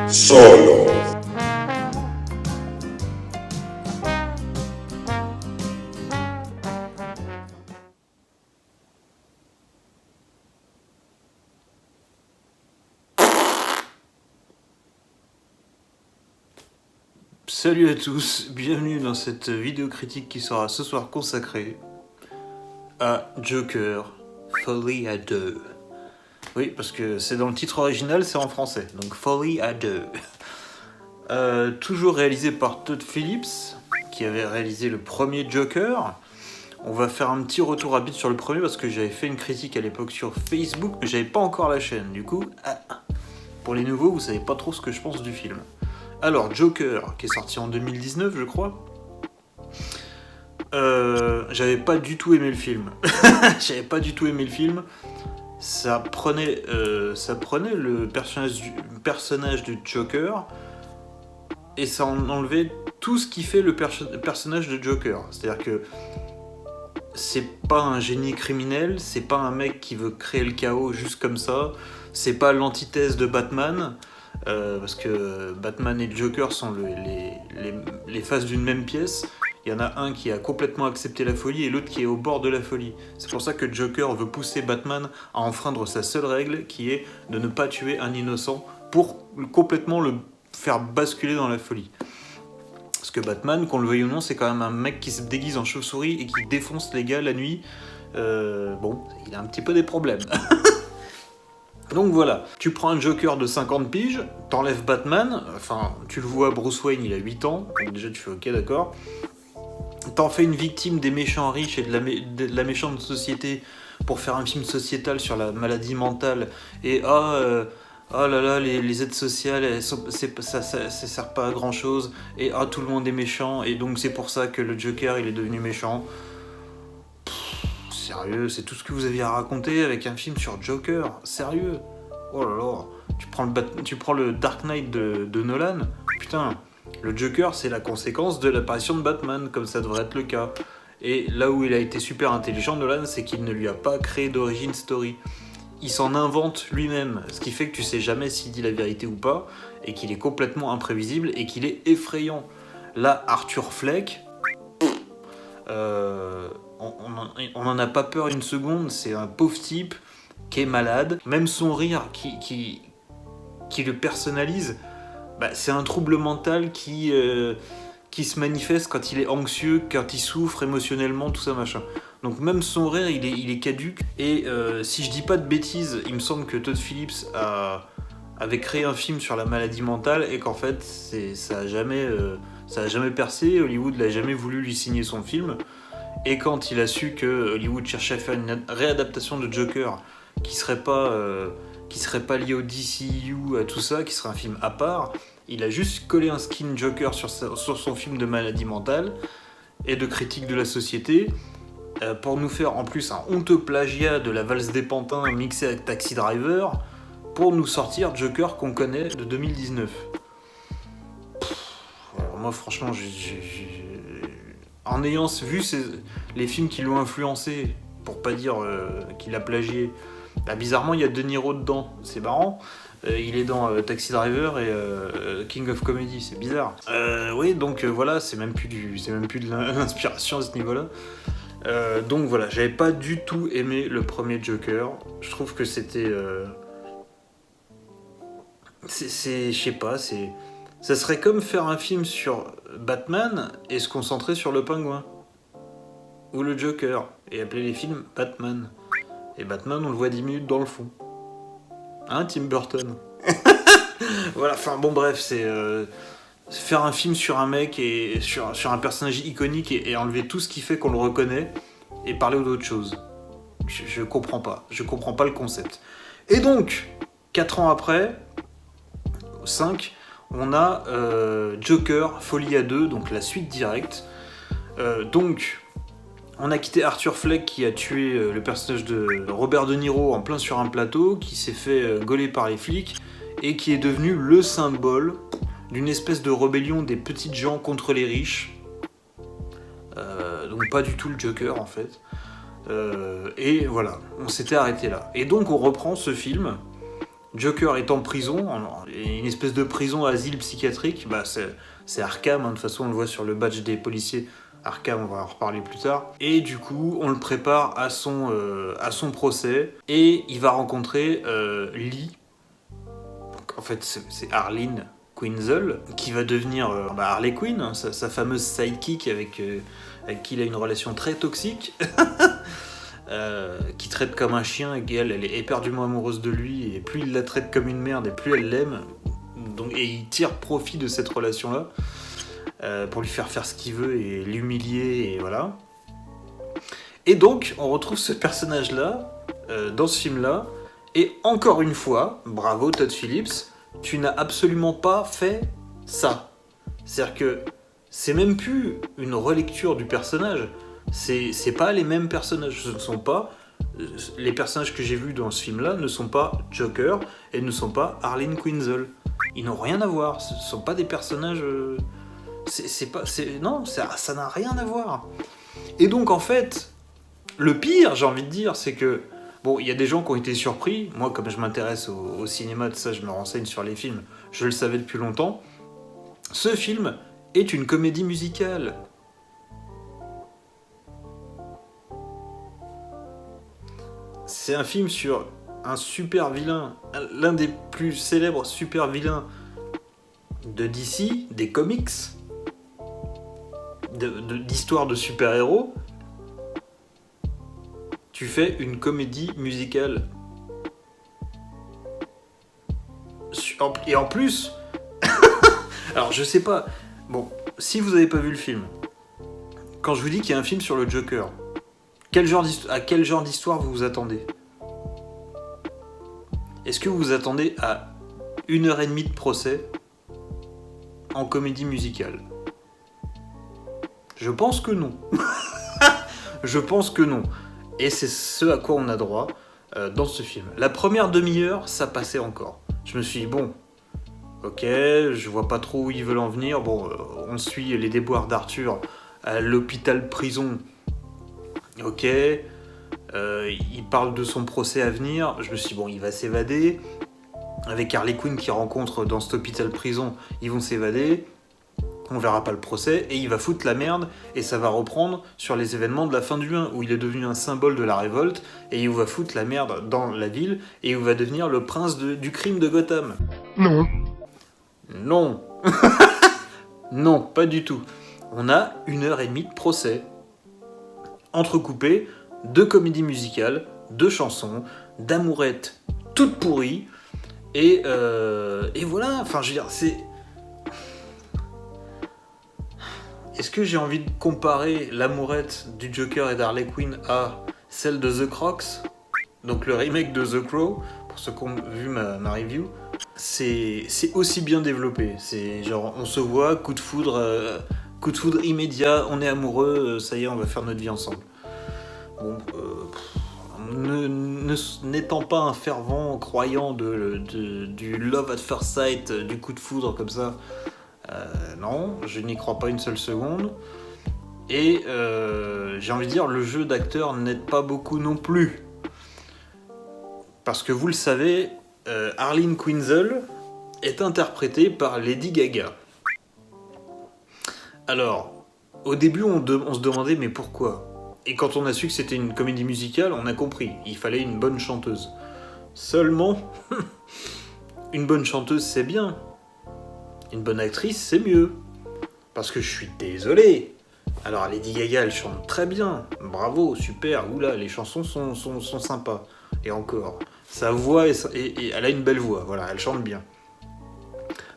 Solo. Salut à tous, bienvenue dans cette vidéo critique qui sera ce soir consacrée à Joker, Folie à deux. Oui, parce que c'est dans le titre original, c'est en français, donc Folie à deux. Toujours réalisé par Todd Phillips, qui avait réalisé le premier Joker. On va faire un petit retour rapide sur le premier parce que j'avais fait une critique à l'époque sur Facebook, mais j'avais pas encore la chaîne. Du coup, pour les nouveaux, vous savez pas trop ce que je pense du film. Alors, Joker, qui est sorti en 2019, je crois. J'avais pas du tout aimé le film. Ça prenait le personnage du Joker et ça en enlevait tout ce qui fait le personnage de Joker. C'est-à-dire que c'est pas un génie criminel, c'est pas un mec qui veut créer le chaos juste comme ça, c'est pas l'antithèse de Batman. Parce que Batman et Joker sont les faces d'une même pièce. Il y en a un qui a complètement accepté la folie et l'autre qui est au bord de la folie. C'est pour ça que Joker veut pousser Batman à enfreindre sa seule règle, qui est de ne pas tuer un innocent pour complètement le faire basculer dans la folie. Parce que Batman, qu'on le veuille ou non, c'est quand même un mec qui se déguise en chauve-souris et qui défonce les gars la nuit. Bon, il a un petit peu des problèmes. Donc voilà, tu prends un Joker de 50 piges, t'enlèves Batman, enfin tu le vois, Bruce Wayne il a 8 ans, donc déjà tu fais ok d'accord, t'en fais une victime des méchants riches et de la méchante société pour faire un film sociétal sur la maladie mentale, et oh là là, les aides sociales, ça sert pas à grand chose, et tout le monde est méchant, et donc c'est pour ça que le Joker il est devenu méchant. Sérieux, c'est tout ce que vous aviez à raconter avec un film sur Joker? Sérieux? Oh là là, tu prends le Dark Knight de Nolan, putain, le Joker c'est la conséquence de l'apparition de Batman, comme ça devrait être le cas. Et là où il a été super intelligent, Nolan, c'est qu'il ne lui a pas créé d'origin story. Il s'en invente lui-même, ce qui fait que tu sais jamais s'il dit la vérité ou pas, et qu'il est complètement imprévisible, et qu'il est effrayant. Là, Arthur Fleck... on n'en a pas peur une seconde, c'est un pauvre type qui est malade. Même son rire qui le personnalise, c'est un trouble mental qui se manifeste quand il est anxieux, quand il souffre émotionnellement, tout ça machin. Donc même son rire, il est caduque. Et si je dis pas de bêtises, il me semble que Todd Phillips avait créé un film sur la maladie mentale et qu'en fait ça a jamais percé. Hollywood n'a jamais voulu lui signer son film. Et quand il a su que Hollywood cherchait à faire une réadaptation de Joker qui serait pas lié au DCU, à tout ça, qui serait un film à part, il a juste collé un skin Joker sur son film de maladie mentale et de critique de la société pour nous faire en plus un honteux plagiat de la valse des pantins mixé avec Taxi Driver pour nous sortir Joker qu'on connaît de 2019. Alors moi franchement en ayant vu les films qui l'ont influencé, pour pas dire qu'il a plagié, bizarrement il y a De Niro dedans, c'est marrant. Il est dans Taxi Driver et King of Comedy, c'est bizarre. Oui, donc voilà, c'est même plus de l'inspiration à ce niveau-là. Donc voilà, j'avais pas du tout aimé le premier Joker. Je trouve que c'était... je sais pas, ça serait comme faire un film sur Batman et se concentrer sur le pingouin. Ou le Joker. Et appeler les films Batman. Et Batman, on le voit 10 minutes dans le fond. Hein, Tim Burton? Voilà, enfin bon bref, c'est... faire un film sur un mec et sur un personnage iconique et enlever tout ce qui fait qu'on le reconnaît et parler d'autre chose. Je comprends pas. Je comprends pas le concept. Et donc, 4 ans après, 5... on a Joker, Folie à deux, donc la suite directe. Donc, on a quitté Arthur Fleck qui a tué le personnage de Robert De Niro en plein sur un plateau, qui s'est fait gauler par les flics et qui est devenu le symbole d'une espèce de rébellion des petites gens contre les riches. Donc pas du tout le Joker en fait. Et voilà, on s'était arrêté là. Et donc on reprend ce film. Joker est en prison, une espèce de prison asile psychiatrique. Bah, c'est Arkham, hein, de toute façon on le voit sur le badge des policiers. Arkham, on va en reparler plus tard. Et du coup, on le prépare à son procès. Et il va rencontrer Lee. Donc, en fait, c'est Harleen Quinzel, qui va devenir Harley Quinn, hein, sa fameuse sidekick avec qui il a une relation très toxique. Qui traite comme un chien et elle est éperdument amoureuse de lui, et plus il la traite comme une merde et plus elle l'aime, et il tire profit de cette relation là pour lui faire ce qu'il veut et l'humilier, et voilà. Et donc on retrouve ce personnage là dans ce film là, et encore une fois, bravo Todd Phillips, tu n'as absolument pas fait ça. C'est-à-dire que c'est même plus une relecture du personnage. C'est pas les mêmes personnages, ce ne sont pas les personnages que j'ai vus dans ce film-là ne sont pas Joker et ne sont pas Harleen Quinzel. Ils n'ont rien à voir, ce ne sont pas des personnages. Non, ça n'a rien à voir. Et donc en fait, le pire, j'ai envie de dire, c'est que bon, il y a des gens qui ont été surpris. Moi, comme je m'intéresse au cinéma, de ça, je me renseigne sur les films. Je le savais depuis longtemps. Ce film est une comédie musicale. C'est un film sur un super vilain, l'un des plus célèbres super vilains de DC, des comics, d'histoire de super-héros. Tu fais une comédie musicale. Et en plus, alors je sais pas, bon, si vous avez pas vu le film, quand je vous dis qu'il y a un film sur le Joker, à quel genre d'histoire vous vous attendez ? Est-ce que vous vous attendez à 1h30 de procès en comédie musicale ? Je pense que non. Je pense que non. Et c'est ce à quoi on a droit dans ce film. La première demi-heure, ça passait encore. Je me suis dit, bon, ok, je vois pas trop où ils veulent en venir. Bon, on suit les déboires d'Arthur à l'hôpital-prison. Ok, il parle de son procès à venir. Je me suis dit, bon, il va s'évader. Avec Harley Quinn qui rencontre dans cet hôpital-prison, ils vont s'évader. On verra pas le procès, et il va foutre la merde, et ça va reprendre sur les événements de la fin du 1, où il est devenu un symbole de la révolte, et il va foutre la merde dans la ville, et il va devenir le prince du crime de Gotham. Non. Non. Non, pas du tout. On a 1h30 de procès, entrecoupé de comédies musicales, de chansons, d'amourettes toutes pourries, et voilà, enfin je veux dire, c'est... Est-ce que j'ai envie de comparer l'amourette du Joker et d'Harley Quinn à celle de The Crocs, donc le remake de The Crow, pour ceux qui ont vu ma review? C'est aussi bien développé, c'est genre on se voit, coup de foudre immédiat, on est amoureux, ça y est, on va faire notre vie ensemble. Bon, n'étant pas un fervent croyant du love at first sight, du coup de foudre comme ça, non, je n'y crois pas une seule seconde. Et j'ai envie de dire, le jeu d'acteur n'aide pas beaucoup non plus. Parce que vous le savez, Harleen Quinzel est interprétée par Lady Gaga. Alors, au début, on se demandait, mais pourquoi ? Et quand on a su que c'était une comédie musicale, on a compris. Il fallait une bonne chanteuse. Seulement, une bonne chanteuse, c'est bien. Une bonne actrice, c'est mieux. Parce que je suis désolé. Alors, Lady Gaga, elle chante très bien. Bravo, super. Oula, les chansons sont sympas. Et encore, sa voix, et elle a une belle voix. Voilà, elle chante bien.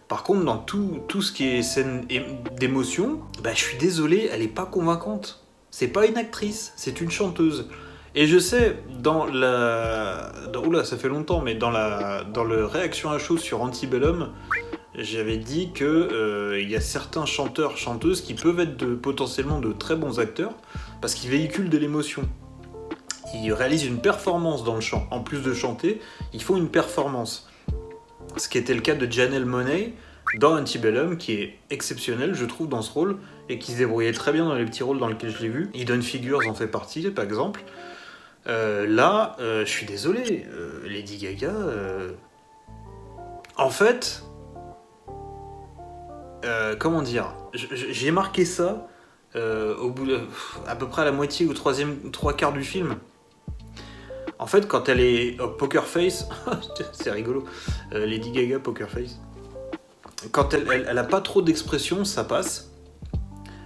Par contre, dans tout ce qui est scène d'émotion, bah, je suis désolé, elle est pas convaincante. C'est pas une actrice, c'est une chanteuse. Et je sais, oula, ça fait longtemps, mais dans le réaction à chaud sur Antebellum, j'avais dit que y a certains chanteurs, chanteuses qui peuvent être potentiellement de très bons acteurs parce qu'ils véhiculent de l'émotion. Ils réalisent une performance dans le chant. En plus de chanter, ils font une performance. Ce qui était le cas de Janelle Monáe dans Antebellum, qui est exceptionnel, je trouve, dans ce rôle, et qui se débrouillait très bien dans les petits rôles dans lesquels je l'ai vu. Hidden Figures en fait partie, par exemple. Là, je suis désolé, Lady Gaga... En fait... comment dire, j'ai marqué ça au bout à peu près à la moitié ou trois quarts du film. En fait, quand elle est Poker Face, c'est rigolo, Lady Gaga Poker Face. Quand elle a pas trop d'expression, ça passe.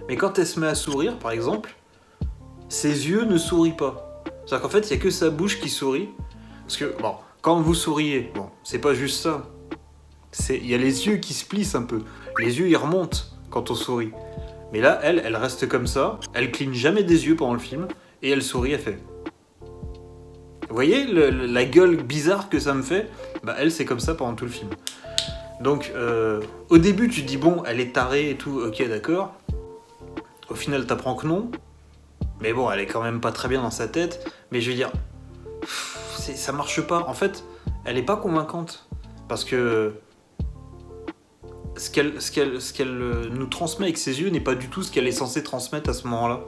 Mais quand elle se met à sourire, par exemple, ses yeux ne sourient pas. C'est-à-dire qu'en fait, il y a que sa bouche qui sourit. Parce que bon, quand vous souriez, bon, c'est pas juste ça. Il y a les yeux qui se plissent un peu. Les yeux, ils remontent quand on sourit. Mais là, elle reste comme ça. Elle cligne jamais des yeux pendant le film. Et elle sourit, elle fait. Vous voyez la gueule bizarre que ça me fait ? Bah, elle, c'est comme ça pendant tout le film. Donc, au début, tu te dis, bon, elle est tarée et tout. Ok, d'accord. Au final, t'apprends que non. Mais bon, elle est quand même pas très bien dans sa tête. Mais je veux dire, ça marche pas. En fait, elle est pas convaincante. Parce que... Ce qu'elle nous transmet avec ses yeux n'est pas du tout ce qu'elle est censée transmettre à ce moment-là.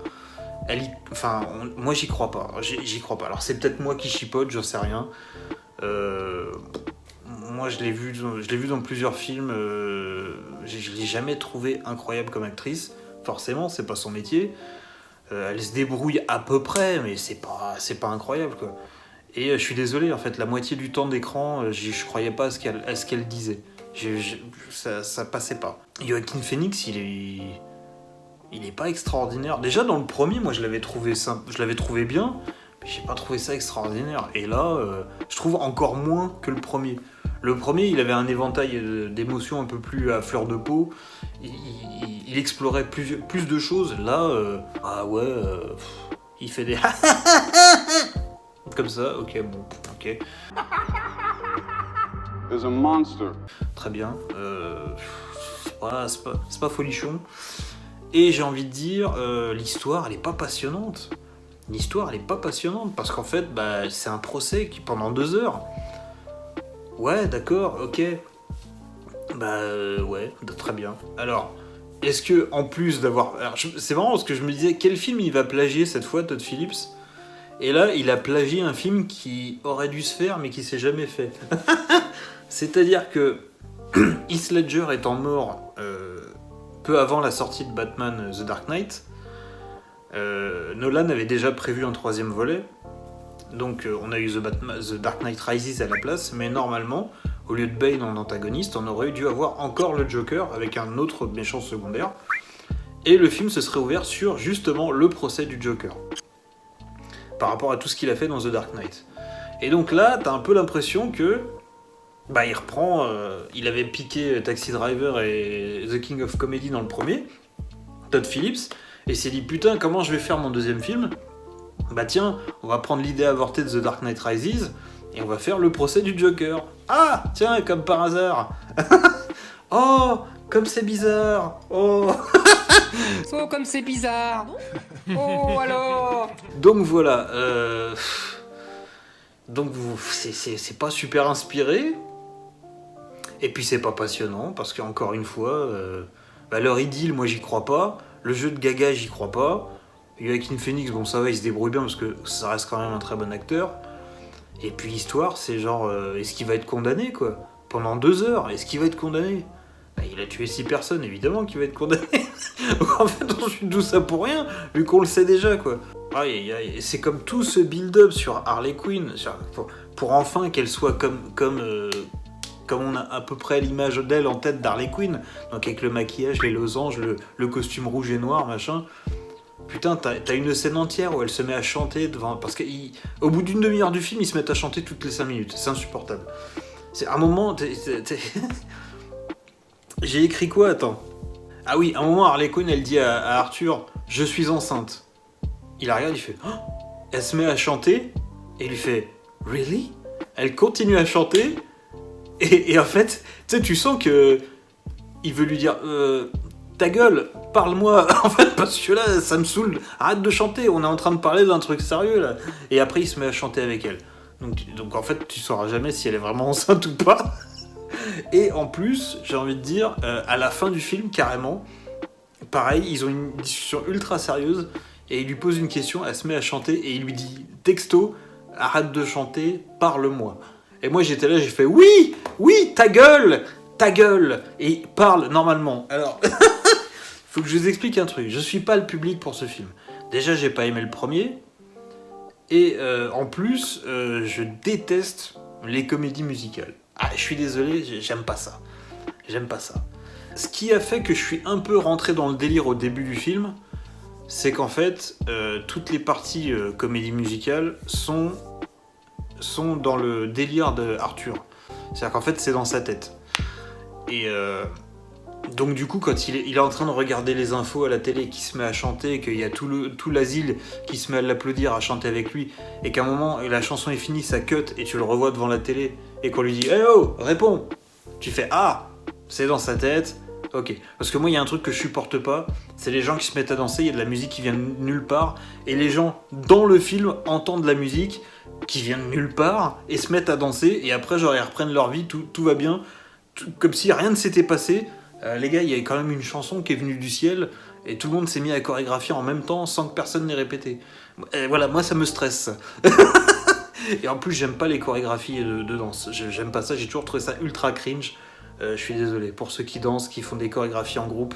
Moi j'y crois pas. J'y crois pas. Alors c'est peut-être moi qui chipote, j'en sais rien. Moi je l'ai vu dans plusieurs films. Je l'ai jamais trouvée incroyable comme actrice. Forcément, c'est pas son métier. Elle se débrouille à peu près, mais c'est pas incroyable quoi. Et je suis désolé, en fait, la moitié du temps d'écran, je croyais pas à ce qu'elle disait. Ça passait pas. Joaquin Phoenix, il est pas extraordinaire. Déjà dans le premier, moi je l'avais trouvé bien, mais j'ai pas trouvé ça extraordinaire. Et là, je trouve encore moins que le premier. Le premier, il avait un éventail d'émotions un peu plus à fleur de peau. Il explorait plus de choses. Là, il fait des comme ça. Ok, bon, ok. There's a monster. Très bien. C'est pas folichon. Et j'ai envie de dire, l'histoire, elle est pas passionnante. Parce qu'en fait, c'est un procès qui pendant 2 heures. Ouais, d'accord, ok. Ouais, très bien. Alors, est-ce que en plus d'avoir... c'est marrant parce que je me disais, quel film il va plagier cette fois, Todd Phillips ? Et là, il a plagié un film qui aurait dû se faire, mais qui s'est jamais fait. C'est-à-dire que Heath Ledger étant mort peu avant la sortie de Batman The Dark Knight, Nolan avait déjà prévu un 3e volet. Donc on a eu The Dark Knight Rises à la place, mais normalement, au lieu de Bane en antagoniste, on aurait dû avoir encore le Joker avec un autre méchant secondaire. Et le film se serait ouvert sur justement le procès du Joker. Par rapport à tout ce qu'il a fait dans The Dark Knight. Et donc là, t'as un peu l'impression que il reprend... il avait piqué Taxi Driver et The King of Comedy dans le premier, Todd Phillips, et s'est dit, putain, comment je vais faire mon 2e film ? Tiens, on va prendre l'idée avortée de The Dark Knight Rises, et on va faire le procès du Joker. Ah, tiens, comme par hasard. Oh, comme c'est bizarre. Oh. Oh, comme c'est bizarre. Oh, alors. Donc voilà, c'est pas super inspiré, et puis c'est pas passionnant, parce qu'encore une fois, leur idylle, moi j'y crois pas, le jeu de Gaga, j'y crois pas, Joaquin Phoenix, bon ça va, il se débrouille bien, parce que ça reste quand même un très bon acteur, et puis l'histoire, c'est genre, est-ce qu'il va être condamné, quoi ? Pendant 2 heures, est-ce qu'il va être condamné ? Il a tué 6 personnes, évidemment qu'il va être condamné. En fait, on suit tout ça pour rien, vu qu'on le sait déjà, quoi. Et c'est comme tout ce build-up sur Harley Quinn, pour enfin qu'elle soit comme on a à peu près l'image d'elle en tête d'Harley Quinn, donc avec le maquillage, les losanges, le costume rouge et noir, machin. Putain, t'as une scène entière où elle se met à chanter devant... Parce qu'au bout d'une demi-heure du film, ils se mettent à chanter toutes les 5 minutes. C'est insupportable. C'est un moment... J'ai écrit quoi, attends ? Ah oui, à un moment, Harley Quinn, elle dit à Arthur, « Je suis enceinte ». Il la regarde, il fait, oh ! Elle se met à chanter, et il lui fait, « Really ?» Elle continue à chanter, et en fait, tu sens que il veut lui dire, ta gueule, parle-moi, en fait, parce que là, ça me saoule, arrête de chanter, on est en train de parler d'un truc sérieux, là. Et après, il se met à chanter avec elle. Donc en fait, tu sauras jamais si elle est vraiment enceinte ou pas. Et en plus, j'ai envie de dire, à la fin du film, carrément, pareil, ils ont une discussion ultra sérieuse et il lui pose une question, elle se met à chanter et il lui dit texto, arrête de chanter, parle-moi. Et moi j'étais là, j'ai fait oui, ta gueule, et parle normalement. Alors, faut que je vous explique un truc, je suis pas le public pour ce film. Déjà, j'ai pas aimé le premier, et en plus, je déteste les comédies musicales. Ah, je suis désolé, j'aime pas ça. Ce qui a fait que je suis un peu rentré dans le délire au début du film, c'est qu'en fait, toutes les parties comédie musicale sont dans le délire de Arthur. C'est-à-dire qu'en fait, c'est dans sa tête. Et donc du coup, quand il est en train de regarder les infos à la télé, qui se met à chanter, qu'il y a tout l'asile qui se met à l'applaudir, à chanter avec lui, et qu'à un moment, la chanson est finie, ça cut, et tu le revois devant la télé, et qu'on lui dit « Eh oh, réponds !» Tu fais « Ah, c'est dans sa tête, ok. » Parce que moi, il y a un truc que je supporte pas, c'est les gens qui se mettent à danser, il y a de la musique qui vient de nulle part, et les gens, dans le film, entendent de la musique qui vient de nulle part, et se mettent à danser, et après, genre, ils reprennent leur vie, tout va bien, comme si rien ne s'était passé. Les gars, il y a quand même une chanson qui est venue du ciel et tout le monde s'est mis à chorégraphier en même temps sans que personne n'ait répété. Et voilà, moi ça me stresse. Et en plus, j'aime pas les chorégraphies de danse. J'aime pas ça, j'ai toujours trouvé ça ultra cringe. Je suis désolé pour ceux qui dansent, qui font des chorégraphies en groupe.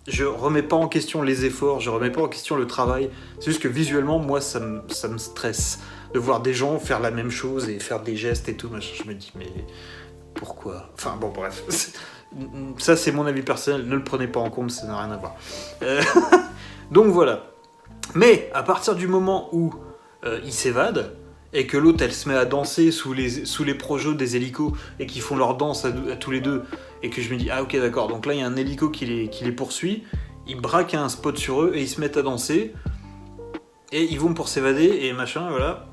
Je remets pas en question les efforts, je remets pas en question le travail. C'est juste que visuellement, moi ça me stresse de voir des gens faire la même chose et faire des gestes et tout. Je me dis, mais pourquoi ? Enfin bon, bref. Ça, c'est mon avis personnel, ne le prenez pas en compte, ça n'a rien à voir. Donc voilà. Mais à partir du moment où il s'évade, et que l'autre, elle se met à danser sous les projets des hélicos, et qu'ils font leur danse à tous les deux, et que je me dis, ah ok, d'accord, donc là, il y a un hélico qui les poursuit, ils braquent un spot sur eux, et ils se mettent à danser, et ils vont pour s'évader, et machin, voilà.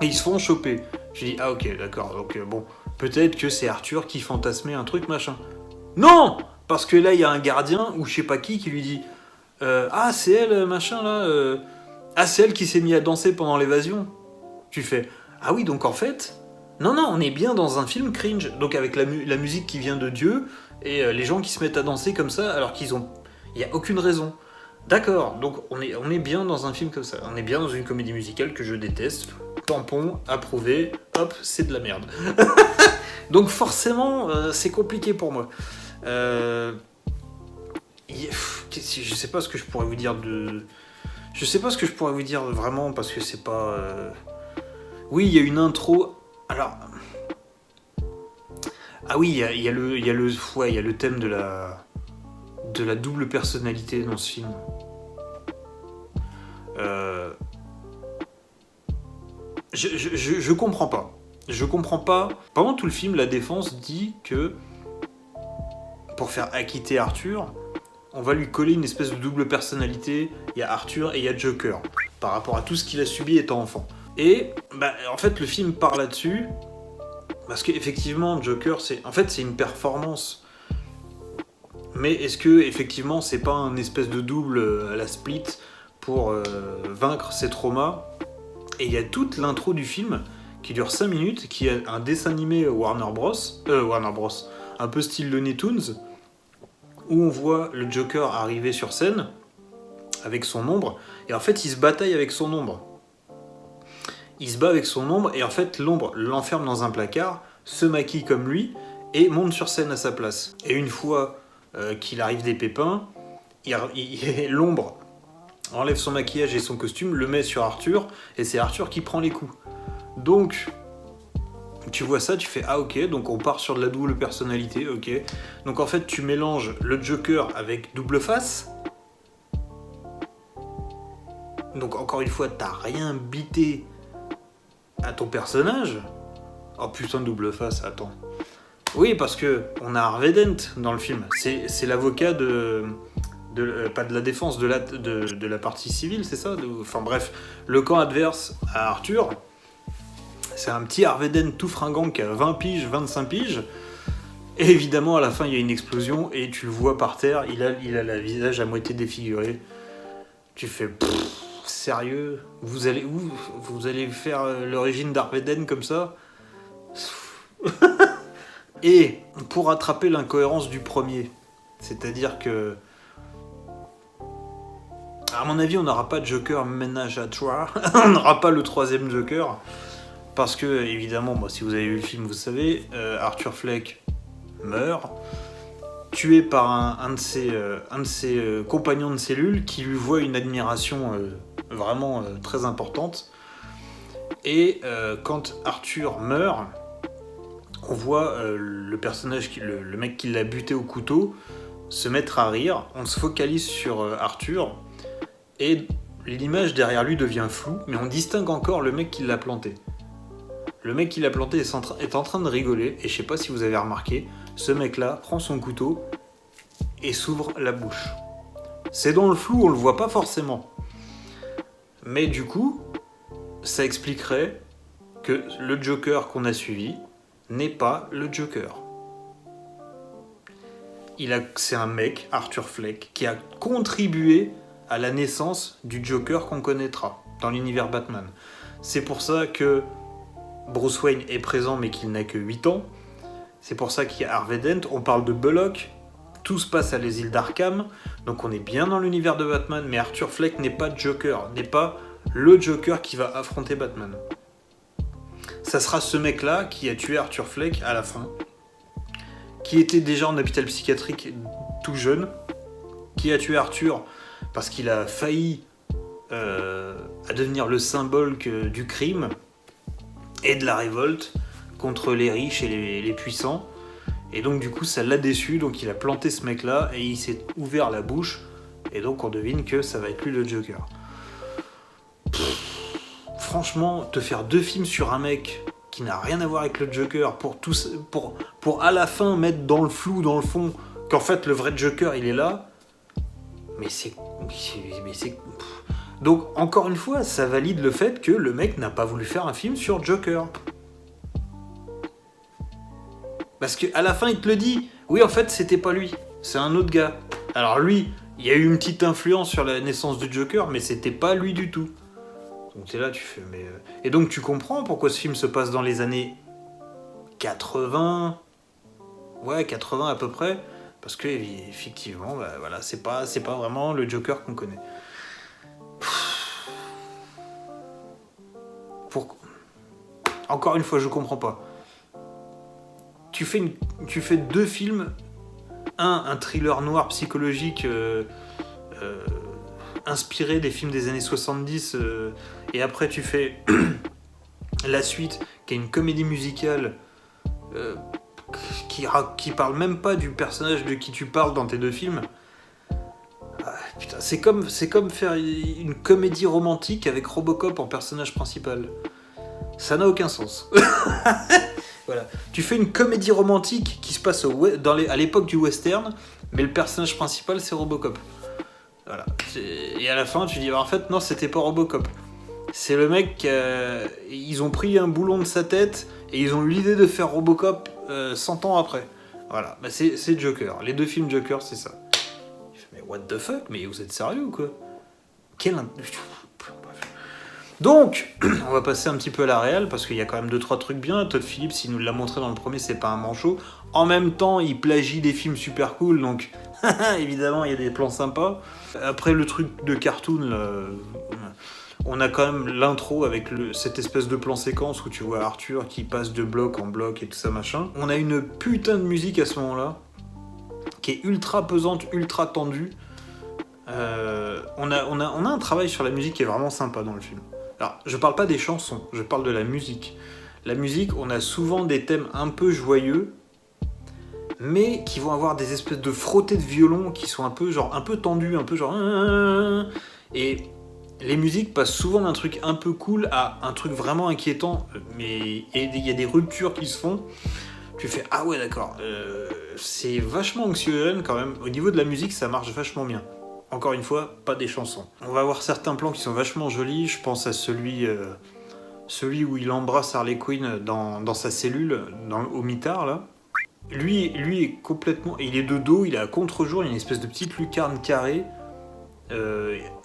Et ils se font choper. Je dis, ah ok, d'accord, donc bon... Peut-être que c'est Arthur qui fantasmait un truc machin. Non ! Parce que là, il y a un gardien, ou je sais pas qui lui dit ah, c'est elle, machin, là. Ah, c'est elle qui s'est mise à danser pendant l'évasion. Tu fais ah oui, donc en fait... Non, on est bien dans un film cringe. Donc avec la musique qui vient de Dieu, et les gens qui se mettent à danser comme ça, alors qu'ils ont... Il n'y a aucune raison. D'accord, donc on est bien dans un film comme ça. On est bien dans une comédie musicale que je déteste. Tampon, approuvé, hop, c'est de la merde. Donc forcément, c'est compliqué pour moi. Je sais pas ce que je pourrais vous dire de... Je sais pas ce que je pourrais vous dire vraiment, parce que c'est pas... Oui, il y a une intro... Alors... Ah oui, il y a le thème de la double personnalité dans ce film. Je comprends pas. Je comprends pas. Pendant tout le film, la défense dit que pour faire acquitter Arthur, on va lui coller une espèce de double personnalité. Il y a Arthur et il y a Joker par rapport à tout ce qu'il a subi étant enfant. Et en fait, le film part là-dessus parce qu'effectivement, Joker, c'est une performance. Mais est-ce que effectivement, c'est pas un espèce de double à la Split pour vaincre ses traumas? Et il y a toute l'intro du film qui dure 5 minutes, qui est un dessin animé Warner Bros, un peu style Looney Tunes, où on voit le Joker arriver sur scène avec son ombre, et en fait il se bataille avec son ombre. Il se bat avec son ombre, et en fait l'ombre l'enferme dans un placard, se maquille comme lui, et monte sur scène à sa place. Et une fois qu'il arrive des pépins, l'ombre enlève son maquillage et son costume, le met sur Arthur, et c'est Arthur qui prend les coups. Donc, tu vois ça, tu fais ah ok, donc on part sur de la double personnalité, ok. Donc en fait, tu mélanges le Joker avec double face. Donc encore une fois, t'as rien bité à ton personnage. Oh putain, double face, attends. Oui, parce que on a Harvey Dent dans le film. C'est l'avocat pas de la défense, de la partie civile, c'est ça ? Enfin bref, le camp adverse à Arthur, c'est un petit Harvey Dent tout fringant qui a 20 piges, 25 piges, et évidemment à la fin il y a une explosion, et tu le vois par terre, il a le visage à moitié défiguré. Tu fais, sérieux ? Vous allez faire l'origine d'Harvey Dent comme ça ? Et pour rattraper l'incohérence du premier, c'est-à-dire que, à mon avis, on n'aura pas de Joker ménage à trois, on n'aura pas le troisième Joker, parce que, évidemment, moi, si vous avez vu le film, vous savez, Arthur Fleck meurt, tué par un de ses compagnons de cellule qui lui voit une admiration vraiment très importante. Et quand Arthur meurt, on voit le personnage, le mec qui l'a buté au couteau, se mettre à rire. On se focalise sur Arthur et l'image derrière lui devient floue, mais on distingue encore le mec qui l'a planté. Le mec qui l'a planté est en train de rigoler, et je sais pas si vous avez remarqué, ce mec-là prend son couteau et s'ouvre la bouche. C'est dans le flou, on le voit pas forcément. Mais du coup, ça expliquerait que le Joker qu'on a suivi n'est pas le Joker. C'est un mec, Arthur Fleck, qui a contribué à la naissance du Joker qu'on connaîtra dans l'univers Batman. C'est pour ça que Bruce Wayne est présent mais qu'il n'a que 8 ans. C'est pour ça qu'il y a Harvey Dent, on parle de Bullock, tout se passe à les îles d'Arkham, donc on est bien dans l'univers de Batman, mais Arthur Fleck n'est pas Joker, n'est pas le Joker qui va affronter Batman. Ça sera ce mec-là qui a tué Arthur Fleck à la fin, qui était déjà en hôpital psychiatrique tout jeune, qui a tué Arthur parce qu'il a failli à devenir le symbole du crime et de la révolte contre les riches et les puissants. Et donc du coup ça l'a déçu, donc il a planté ce mec-là et il s'est ouvert la bouche. Et donc on devine que ça va être lui le Joker. Franchement, te faire 2 films sur un mec qui n'a rien à voir avec le Joker pour à la fin mettre dans le flou, dans le fond, qu'en fait le vrai Joker il est là, mais c'est... Donc encore une fois, ça valide le fait que le mec n'a pas voulu faire un film sur Joker. Parce qu'à la fin il te le dit, oui en fait c'était pas lui, c'est un autre gars. Alors lui, il y a eu une petite influence sur la naissance du Joker, mais c'était pas lui du tout. Donc t'es là, tu fais, mais... Et donc tu comprends pourquoi ce film se passe dans les années 80... Ouais, 80 à peu près, parce que effectivement, bah, voilà, c'est pas vraiment le Joker qu'on connaît. Encore une fois, je comprends pas. Tu fais 2 films, un thriller noir psychologique inspiré des films des années 70, et après tu fais la suite qui est une comédie musicale qui parle même pas du personnage de qui tu parles dans tes 2 films. Putain, c'est comme faire une comédie romantique avec Robocop en personnage principal. Ça n'a aucun sens. Voilà. Tu fais une comédie romantique qui se passe à l'époque du western, mais le personnage principal c'est Robocop. Voilà. Et à la fin tu dis en fait non, c'était pas Robocop. C'est le mec, ils ont pris un boulon de sa tête et ils ont eu l'idée de faire Robocop 100 ans après. Voilà, bah c'est Joker. Les 2 films Joker, c'est ça. Mais what the fuck? Mais vous êtes sérieux ou quoi? Donc, on va passer un petit peu à la réal, parce qu'il y a quand même 2-3 trucs bien. Todd Phillips, il nous l'a montré dans le premier, c'est pas un manchot. En même temps, il plagie des films super cool, donc évidemment, il y a des plans sympas. Après le truc de cartoon, là, on a quand même l'intro avec cette espèce de plan séquence où tu vois Arthur qui passe de bloc en bloc et tout ça machin. On a une putain de musique à ce moment-là, qui est ultra pesante, ultra tendue. On a un travail sur la musique qui est vraiment sympa dans le film. Alors, je parle pas des chansons, je parle de la musique. La musique, on a souvent des thèmes un peu joyeux, mais qui vont avoir des espèces de frottés de violon qui sont un peu tendus, un peu genre... Et les musiques passent souvent d'un truc un peu cool à un truc vraiment inquiétant, mais il y a des ruptures qui se font. Tu fais, ah ouais d'accord, c'est vachement anxiogène quand même. Au niveau de la musique, ça marche vachement bien. Encore une fois, pas des chansons. On va avoir certains plans qui sont vachement jolis. Je pense à celui où il embrasse Harley Quinn dans sa cellule, au mitard, là. Lui est complètement... Il est de dos, il est à contre-jour, il y a une espèce de petite lucarne carrée.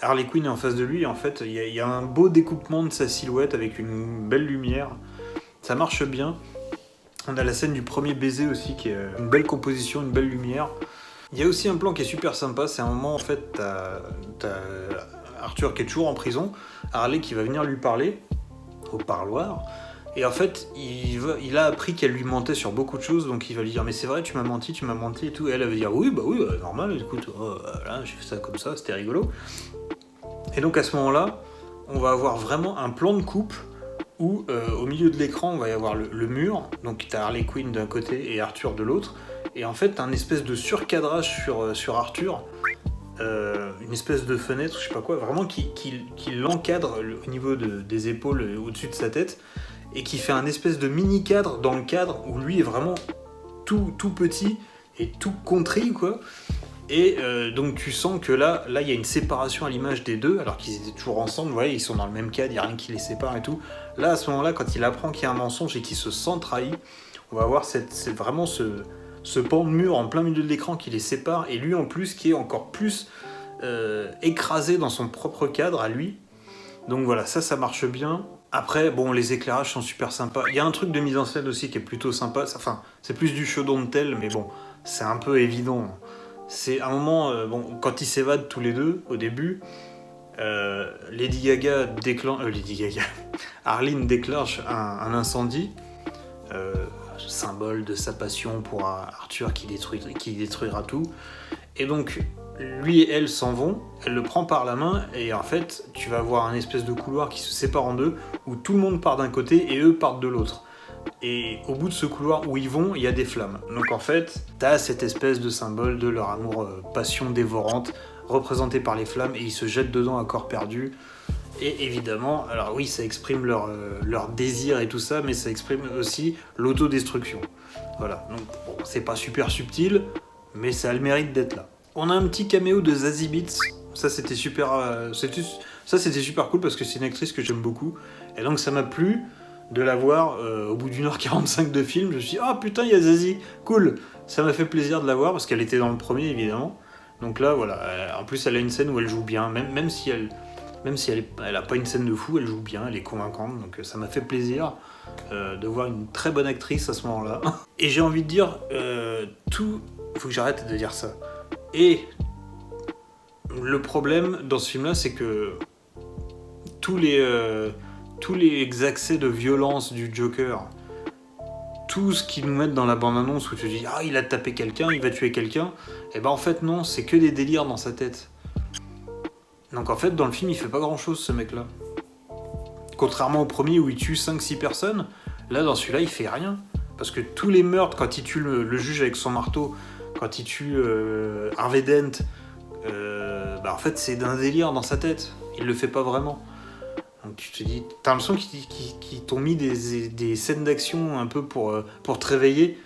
Harley Quinn est en face de lui, et en fait, il y a un beau découpement de sa silhouette avec une belle lumière. Ça marche bien. On a la scène du premier baiser aussi, qui est une belle composition, une belle lumière. Il y a aussi un plan qui est super sympa, c'est un moment, en fait, t'as Arthur qui est toujours en prison, Harley qui va venir lui parler, au parloir, et en fait, il a appris qu'elle lui mentait sur beaucoup de choses, donc il va lui dire « Mais c'est vrai, tu m'as menti et tout », et elle va dire « Oui, normal, écoute, voilà, j'ai fait ça comme ça, c'était rigolo ». Et donc à ce moment-là, on va avoir vraiment un plan de coupe où au milieu de l'écran, on va y avoir le mur, donc t'as Harley Quinn d'un côté et Arthur de l'autre, et en fait t'as un espèce de surcadrage sur Arthur, une espèce de fenêtre, je sais pas quoi, vraiment qui l'encadre au niveau des épaules au-dessus de sa tête, et qui fait un espèce de mini-cadre dans le cadre où lui est vraiment tout petit et tout contrit, quoi. Et donc tu sens que là il y a une séparation à l'image des deux, alors qu'ils étaient toujours ensemble, vous voyez, ils sont dans le même cadre, il n'y a rien qui les sépare et tout. Là, à ce moment-là, quand il apprend qu'il y a un mensonge et qu'il se sent trahi, on va voir c'est vraiment ce pan de mur en plein milieu de l'écran qui les sépare, et lui en plus qui est encore plus écrasé dans son propre cadre à lui. Donc voilà, ça marche bien. Après, bon, les éclairages sont super sympas. Il y a un truc de mise en scène aussi qui est plutôt sympa. Enfin, c'est plus du chaudon de tel, mais bon, c'est un peu évident. C'est un moment, quand ils s'évadent tous les deux, au début, Lady Gaga Arline déclenche un incendie, symbole de sa passion pour Arthur qui détruira tout. Et donc, lui et elle s'en vont, elle le prend par la main, et en fait, tu vas voir un espèce de couloir qui se sépare en deux, où tout le monde part d'un côté et eux partent de l'autre. Et au bout de ce couloir où ils vont, il y a des flammes. Donc en fait, t'as cette espèce de symbole de leur amour, passion dévorante, représentée par les flammes, et ils se jettent dedans à corps perdu. Et évidemment, alors oui, ça exprime leur désir et tout ça, mais ça exprime aussi l'autodestruction. Voilà, donc bon, c'est pas super subtil, mais ça a le mérite d'être là. On a un petit caméo de Zazie Beetz, ça c'était super cool parce que c'est une actrice que j'aime beaucoup, et donc ça m'a plu de la voir au bout d'1 h 45 de film. Je me suis dit, ah putain, il y a Zazie, cool, ça m'a fait plaisir de la voir parce qu'elle était dans le premier évidemment. Donc là voilà, en plus elle a une scène où elle joue bien, même si elle a pas une scène de fou, elle joue bien, elle est convaincante, donc ça m'a fait plaisir de voir une très bonne actrice à ce moment-là. Et j'ai envie de dire, faut que j'arrête de dire ça. Et le problème dans ce film-là, c'est que tous les accès de violence du Joker, tout ce qu'ils nous mettent dans la bande-annonce où tu te dis « Ah, il a tapé quelqu'un, il va tuer quelqu'un », et ben en fait non, c'est que des délires dans sa tête. Donc en fait, dans le film, il fait pas grand-chose, ce mec-là. Contrairement au premier où il tue 5-6 personnes, là, dans celui-là, il fait rien. Parce que tous les meurtres, quand il tue le juge avec son marteau, quand il tue Harvey Dent, en fait, c'est d'un délire dans sa tête. Il le fait pas vraiment. Donc tu te dis, t'as l'impression qu'ils t'ont mis des scènes d'action un peu pour te réveiller.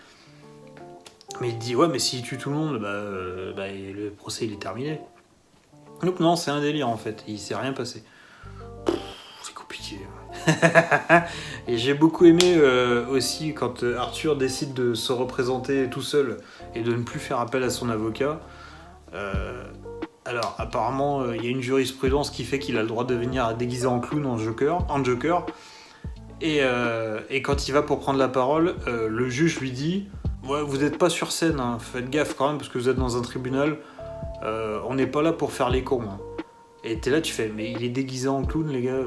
Mais il te dit, ouais, mais s'il tue tout le monde, le procès, il est terminé. Donc non, c'est un délire, en fait. Il s'est rien passé. C'est compliqué. Et j'ai beaucoup aimé aussi quand Arthur décide de se représenter tout seul et de ne plus faire appel à son avocat. Alors apparemment il y a une jurisprudence qui fait qu'il a le droit de venir déguisé en clown en Joker. Et quand il va pour prendre la parole, le juge lui dit « Ouais, vous n'êtes pas sur scène, hein, faites gaffe quand même parce que vous êtes dans un tribunal, on n'est pas là pour faire les cons. Hein. » Et t'es là, tu fais « Mais il est déguisé en clown, les gars,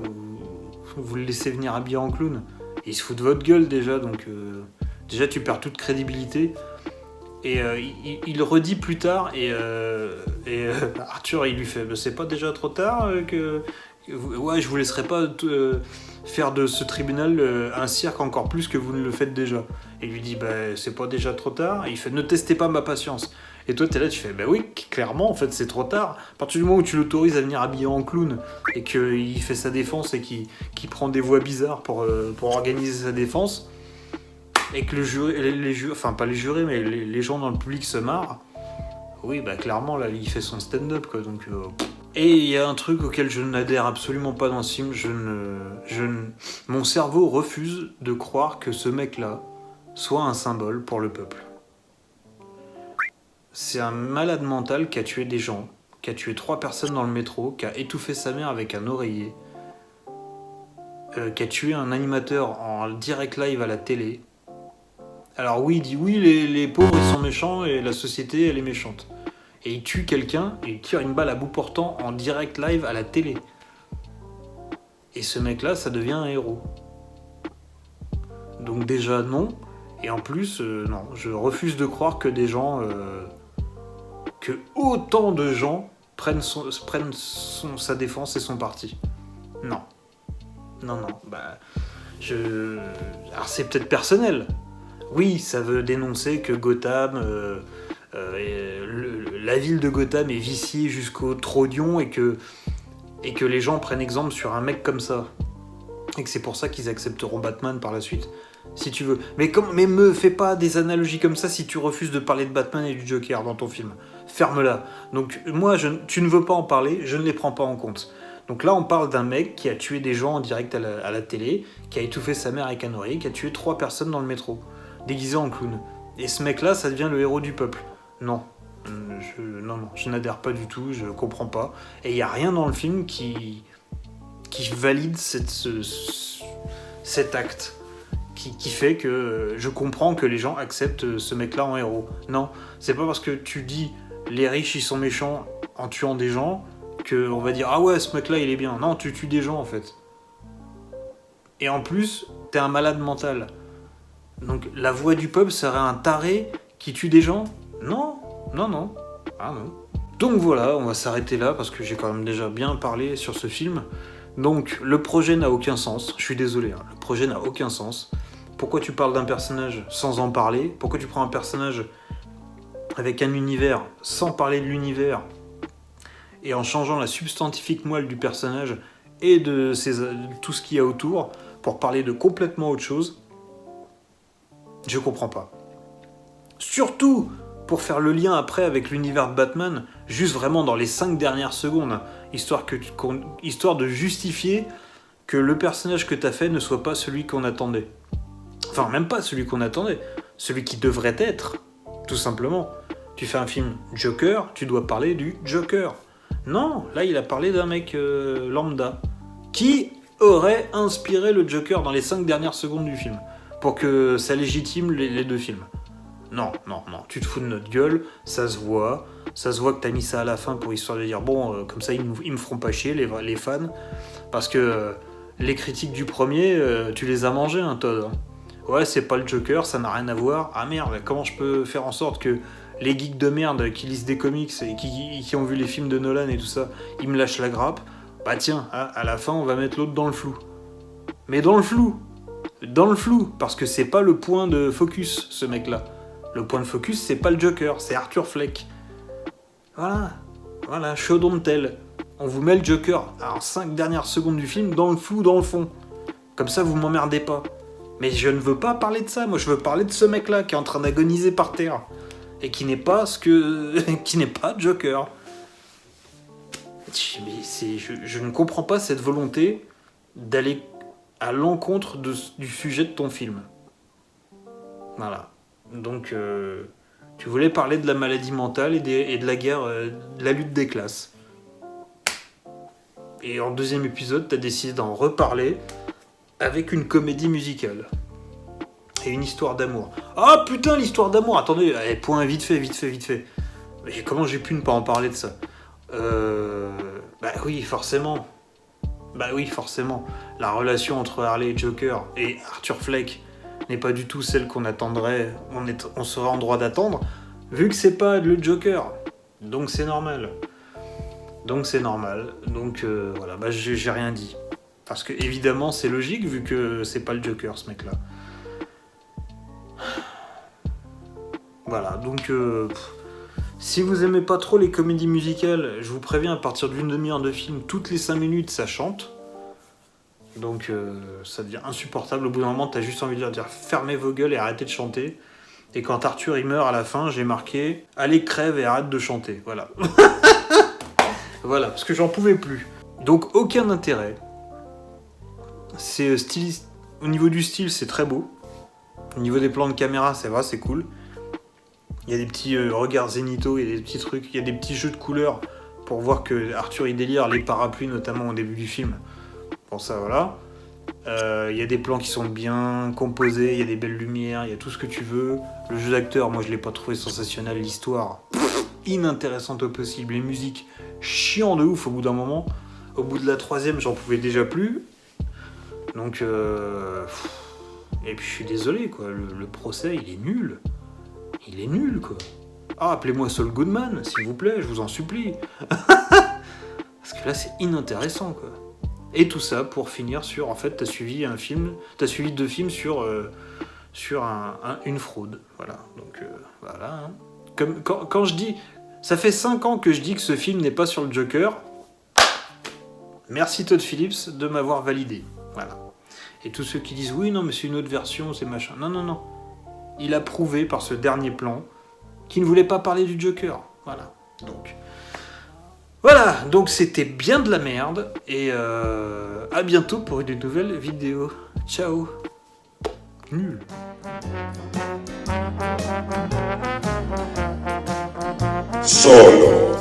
vous le laissez venir habillé en clown. » Et il se fout de votre gueule déjà, donc déjà tu perds toute crédibilité. Et il redit plus tard, et Arthur il lui fait « C'est pas déjà trop tard ouais, je vous laisserai pas faire de ce tribunal un cirque encore plus que vous ne le faites déjà. » Et il lui dit « c'est pas déjà trop tard ?» Et il fait « Ne testez pas ma patience. » Et toi t'es là, tu fais « Oui, clairement en fait c'est trop tard. À partir du moment où tu l'autorises à venir habillé en clown et qu'il fait sa défense et qu'il prend des voies bizarres pour organiser sa défense, et que les gens dans le public se marrent, oui, clairement, là, il fait son stand-up, quoi, donc... Et il y a un truc auquel je n'adhère absolument pas dans ce film, mon cerveau refuse de croire que ce mec-là soit un symbole pour le peuple. C'est un malade mental qui a tué des gens, qui a tué 3 personnes dans le métro, qui a étouffé sa mère avec un oreiller, qui a tué un animateur en direct live à la télé, Alors oui, il dit oui, les pauvres ils sont méchants et la société elle est méchante. Et il tue quelqu'un et il tire une balle à bout portant en direct live à la télé. Et ce mec-là, ça devient un héros. Donc déjà non. Et en plus, non, je refuse de croire que des gens... que autant de gens prennent sa défense et son parti. Non. Non, bah... Alors c'est peut-être personnel. Oui, ça veut dénoncer que Gotham... la ville de Gotham est viciée jusqu'au trognon et que les gens prennent exemple sur un mec comme ça. Et que c'est pour ça qu'ils accepteront Batman par la suite. Si tu veux. Mais me fais pas des analogies comme ça si tu refuses de parler de Batman et du Joker dans ton film. Ferme-la. Donc moi, tu ne veux pas en parler, je ne les prends pas en compte. Donc là, on parle d'un mec qui a tué des gens en direct à la télé, qui a étouffé sa mère avec un oreiller, qui a tué 3 personnes dans le métro, déguisé en clown. Et ce mec-là, ça devient le héros du peuple. Non. Je n'adhère pas du tout, je comprends pas. Et il n'y a rien dans le film qui valide cet acte. Qui fait que je comprends que les gens acceptent ce mec-là en héros. Non, c'est pas parce que tu dis les riches ils sont méchants en tuant des gens qu'on va dire ah ouais ce mec-là il est bien. Non, tu tues des gens en fait. Et en plus, t'es un malade mental. Donc la voix du peuple serait un taré qui tue des gens ? Non. Ah non. Donc voilà, on va s'arrêter là parce que j'ai quand même déjà bien parlé sur ce film. Donc le projet n'a aucun sens. Je suis désolé, hein, le projet n'a aucun sens. Pourquoi tu parles d'un personnage sans en parler ? Pourquoi tu prends un personnage avec un univers sans parler de l'univers et en changeant la substantifique moelle du personnage et de tout ce qu'il y a autour pour parler de complètement autre chose ? Je comprends pas. Surtout pour faire le lien après avec l'univers de Batman, juste vraiment dans les 5 dernières secondes, histoire de justifier que le personnage que t'as fait ne soit pas celui qu'on attendait. Enfin, même pas celui qu'on attendait, celui qui devrait être, tout simplement. Tu fais un film Joker, tu dois parler du Joker. Non, là il a parlé d'un mec lambda, qui aurait inspiré le Joker dans les 5 dernières secondes du film, pour que ça légitime les 2 films. Non, tu te fous de notre gueule, ça se voit que t'as mis ça à la fin pour histoire de dire bon, comme ça ils me feront pas chier les fans, parce que les critiques du premier, tu les as mangées, hein, Todd. Ouais, c'est pas le Joker, ça n'a rien à voir. Ah merde, comment je peux faire en sorte que les geeks de merde qui lisent des comics et qui ont vu les films de Nolan et tout ça, ils me lâchent la grappe. Bah tiens, à la fin on va mettre l'autre dans le flou. Mais dans le flou, parce que c'est pas le point de focus, ce mec-là. Le point de focus, c'est pas le Joker, c'est Arthur Fleck. Voilà, show don't tell. On vous met le Joker, alors 5 dernières secondes du film, dans le flou, dans le fond. Comme ça, vous m'emmerdez pas. Mais je ne veux pas parler de ça, moi je veux parler de ce mec-là qui est en train d'agoniser par terre. Et qui n'est pas qui n'est pas Joker. Mais je ne comprends pas cette volonté d'aller à l'encontre du sujet de ton film. Voilà. Donc, tu voulais parler de la maladie mentale et de la guerre, de la lutte des classes. Et en 2e épisode, t'as décidé d'en reparler avec une comédie musicale. Et une histoire d'amour. Ah putain, l'histoire d'amour. Attendez, allez, point vite fait. Mais comment j'ai pu ne pas en parler de ça ? Bah oui, forcément. La relation entre Harley et Joker et Arthur Fleck n'est pas du tout celle qu'on attendrait, on serait en droit d'attendre, vu que c'est pas le Joker. Donc c'est normal. Donc voilà, bah j'ai rien dit. Parce que évidemment c'est logique vu que c'est pas le Joker ce mec-là. Voilà, donc si vous aimez pas trop les comédies musicales, je vous préviens, à partir d'une demi-heure de film, toutes les 5 minutes ça chante. Donc ça devient insupportable. Au bout d'un moment, t'as juste envie de leur dire fermez vos gueules et arrêtez de chanter. Et quand Arthur il meurt à la fin, j'ai marqué allez crève et arrête de chanter. Voilà. Voilà, parce que j'en pouvais plus. Donc aucun intérêt. C'est styliste. Au niveau du style, c'est très beau. Au niveau des plans de caméra, c'est vrai, c'est cool. Il y a des petits regards zénithaux, il y a des petits trucs, il y a des petits jeux de couleurs pour voir que Arthur il délire, les parapluies notamment au début du film. Bon ça voilà. Il y a des plans qui sont bien composés, il y a des belles lumières, il y a tout ce que tu veux. Le jeu d'acteur, moi je l'ai pas trouvé sensationnel. L'histoire, inintéressante au possible. Les musiques, chiant de ouf au bout d'un moment. Au bout de la 3e, j'en pouvais déjà plus. Donc, et puis je suis désolé, quoi. Le procès, il est nul. Il est nul, quoi. Ah, appelez-moi Saul Goodman, s'il vous plaît, je vous en supplie. Parce que là, c'est inintéressant, quoi. Et tout ça pour finir sur, en fait, t'as suivi 2 films sur une fraude. Voilà, donc voilà. Hein. Comme quand je dis, ça fait 5 ans que je dis que ce film n'est pas sur le Joker. Merci Todd Phillips de m'avoir validé. Voilà. Et tous ceux qui disent oui, non, mais c'est une autre version, c'est machin. Non, non, non. Il a prouvé par ce dernier plan qu'il ne voulait pas parler du Joker. Voilà. Voilà, donc c'était bien de la merde. Et à bientôt pour une nouvelle vidéo. Ciao. Nul. Solo.